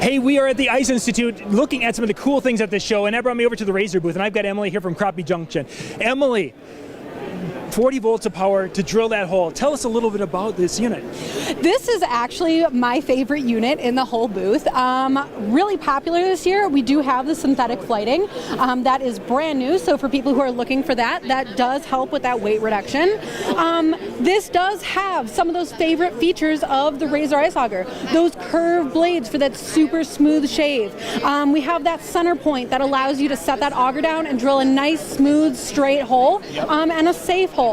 Hey, we are at the Ice Institute looking at some of the cool things at this show, and that brought me over to the Razr booth, and I've got Emily here from Crappie Junction. Emily, 40 volts of power to drill that hole. Tell us a little bit about this unit. This is actually my favorite unit in the whole booth. Really popular this year. We do have the synthetic flighting. That is brand new, so for people who are looking for that, that does help with that weight reduction. This does have some of those favorite features of the Razr Ice Auger. Those curved blades for that super smooth shave. We have that center point that allows you to set that auger down and drill a nice, smooth, straight hole, and a safe hole.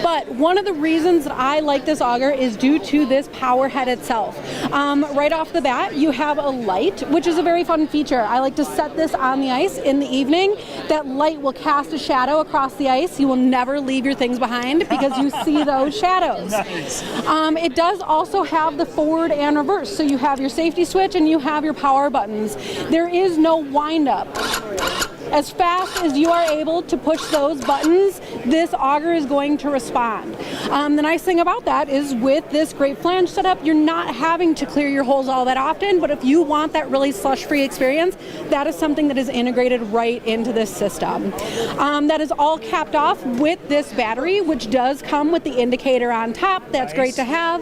But one of the reasons that I like this auger is due to this power head itself. Right off the bat, you have a light, which is a very fun feature. I like to set this on the ice in the evening. That light will cast a shadow across the ice. You will never leave your things behind because you see those shadows. Nice. It does also have the forward and reverse. So you have your safety switch and you have your power buttons. There is no wind up. As fast as you are able to push those buttons, this auger is going to respond. The nice thing about that is with this great flange setup, you're not having to clear your holes all that often, but if you want that really slush-free experience, that is something that is integrated right into this system. That is all capped off with this battery, which does come with the indicator on top. That's nice. Great to have.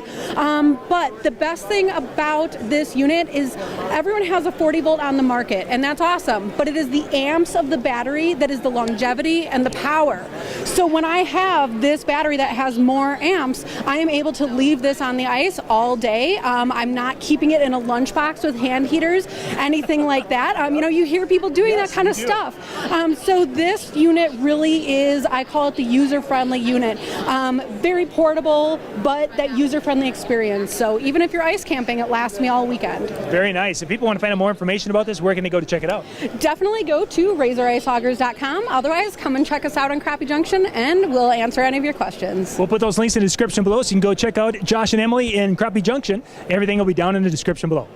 But the best thing about this unit is everyone has a 40 volt on the market, and that's awesome, but it is the amps of the battery that is the longevity and the power. So when I have this battery that has more amps, I am able to leave this on the ice all day. I'm not keeping it in a lunchbox with hand heaters, anything like that. You hear people doing that kind of stuff. So this unit really is, I call it the user-friendly unit. Very portable, but that user-friendly experience. So even if you're ice camping, it lasts me all weekend. Very nice. If people want to find out more information about this, where can they go to check it out? Definitely go to razoriceaugers.com. Otherwise, come and check us out on Crappie Junction, and we'll answer any of your questions. We'll put those links in the description below, so you can go check out Josh and Emily in Crappie Junction. Everything will be down in the description below.